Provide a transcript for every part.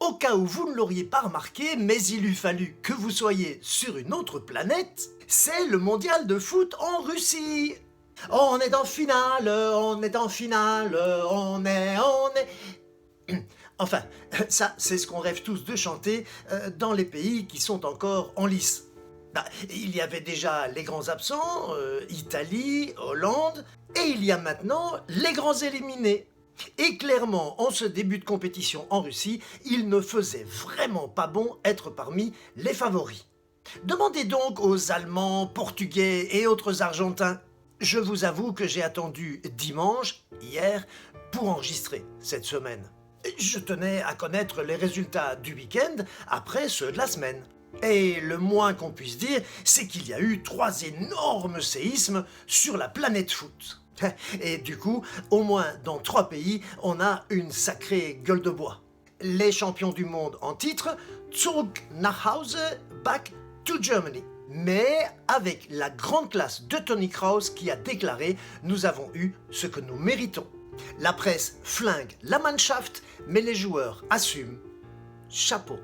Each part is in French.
Au cas où vous ne l'auriez pas remarqué, mais il eût fallu que vous soyez sur une autre planète, c'est le mondial de foot en Russie. On est en finale, on est en finale, on est... Enfin, ça, c'est ce qu'on rêve tous de chanter dans les pays qui sont encore en lice. Il y avait déjà les grands absents, Italie, Hollande, et il y a maintenant les grands éliminés. Et clairement, en ce début de compétition en Russie, il ne faisait vraiment pas bon être parmi les favoris. Demandez donc aux Allemands, Portugais et autres Argentins. Je vous avoue que j'ai attendu dimanche, hier, pour enregistrer cette semaine. Je tenais à connaître les résultats du week-end après ceux de la semaine. Et le moins qu'on puisse dire, c'est qu'il y a eu 3 énormes séismes sur la planète foot. Et du coup, au moins dans 3 pays, on a une sacrée gueule de bois. Les champions du monde en titre, Zurück nach Hause, back to Germany. Mais avec la grande classe de Toni Kroos qui a déclaré « Nous avons eu ce que nous méritons ». La presse flingue la Mannschaft, mais les joueurs assument. Chapeau.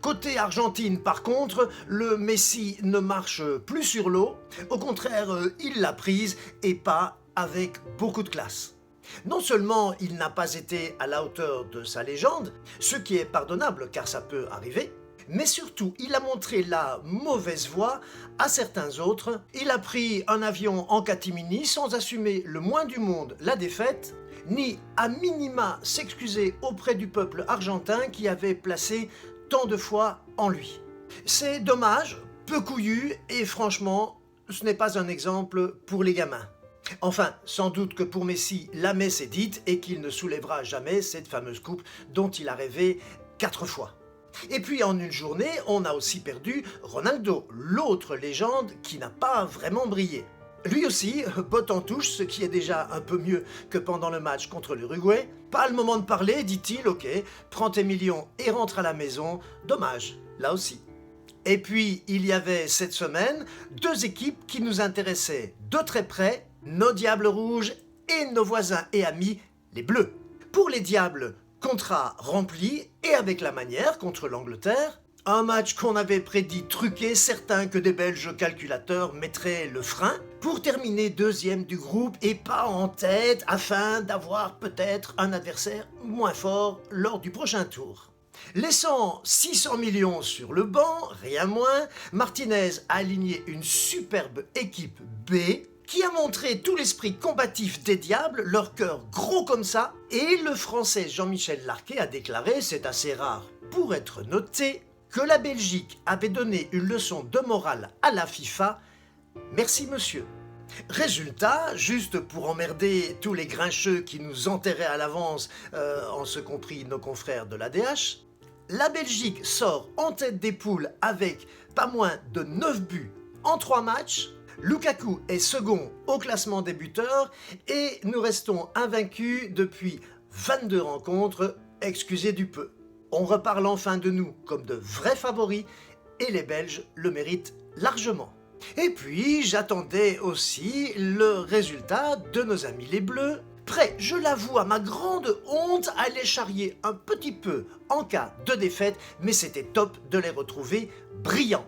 Côté Argentine, par contre, le Messi ne marche plus sur l'eau. Au contraire, il l'a prise et pas avec beaucoup de classe. Non seulement il n'a pas été à la hauteur de sa légende, ce qui est pardonnable car ça peut arriver, mais surtout il a montré la mauvaise voie à certains autres. Il a pris un avion en catimini sans assumer le moins du monde la défaite, ni à minima s'excuser auprès du peuple argentin qui avait placé tant de foi en lui. C'est dommage, peu couillu et franchement, ce n'est pas un exemple pour les gamins. Enfin, sans doute que pour Messi, la messe est dite et qu'il ne soulèvera jamais cette fameuse coupe dont il a rêvé 4 fois. Et puis en une journée, on a aussi perdu Ronaldo, l'autre légende qui n'a pas vraiment brillé. Lui aussi, botte en touche, ce qui est déjà un peu mieux que pendant le match contre l'Uruguay. Pas le moment de parler, dit-il, ok, prends tes millions et rentre à la maison. Dommage, là aussi. Et puis, il y avait cette semaine 2 équipes qui nous intéressaient de très près, nos Diables Rouges et nos voisins et amis, les Bleus. Pour les Diables, contrat rempli et avec la manière contre l'Angleterre. Un match qu'on avait prédit truqué, certain que des Belges calculateurs mettraient le frein pour terminer 2e du groupe et pas en tête afin d'avoir peut-être un adversaire moins fort lors du prochain tour. Laissant 600 millions sur le banc, rien moins, Martinez a aligné une superbe équipe B qui a montré tout l'esprit combatif des Diables, leur cœur gros comme ça, et le Français Jean-Michel Larquet a déclaré, c'est assez rare pour être noté, que la Belgique avait donné une leçon de morale à la FIFA. Merci monsieur. Résultat, juste pour emmerder tous les grincheux qui nous enterraient à l'avance, en ce compris nos confrères de l'ADH, la Belgique sort en tête des poules avec pas moins de 9 buts en 3 matchs. Lukaku est second au classement des buteurs et nous restons invaincus depuis 22 rencontres, excusez du peu. On reparle enfin de nous comme de vrais favoris et les Belges le méritent largement. Et puis j'attendais aussi le résultat de nos amis les Bleus, prêts, je l'avoue à ma grande honte, à les charrier un petit peu en cas de défaite, mais c'était top de les retrouver brillants.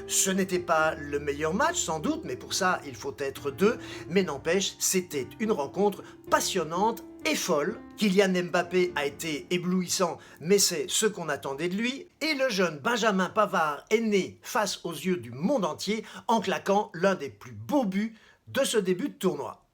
Ce n'était pas le meilleur match sans doute, mais pour ça il faut être 2, mais n'empêche, c'était une rencontre passionnante et folle. Kylian Mbappé a été éblouissant, mais c'est ce qu'on attendait de lui, et le jeune Benjamin Pavard est né face aux yeux du monde entier en claquant l'un des plus beaux buts de ce début de tournoi.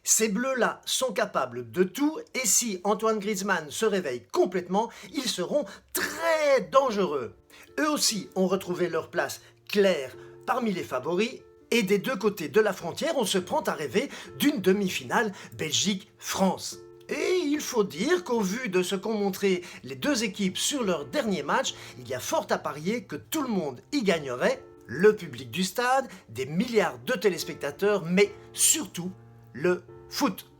Ces Bleus-là sont capables de tout, et si Antoine Griezmann se réveille complètement, ils seront très dangereux. Eux aussi ont retrouvé leur place claire parmi les favoris, et des 2 côtés de la frontière, on se prend à rêver d'une demi-finale Belgique-France. Et il faut dire qu'au vu de ce qu'ont montré les 2 équipes sur leur dernier match, il y a fort à parier que tout le monde y gagnerait, le public du stade, des milliards de téléspectateurs, mais surtout le foot.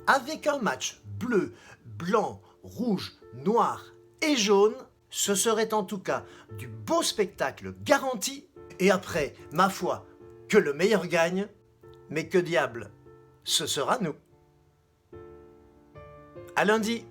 Avec un match bleu, blanc, rouge, noir et jaune, ce serait en tout cas du beau spectacle garanti, et après, ma foi, que le meilleur gagne, mais que diable, ce sera nous. À lundi.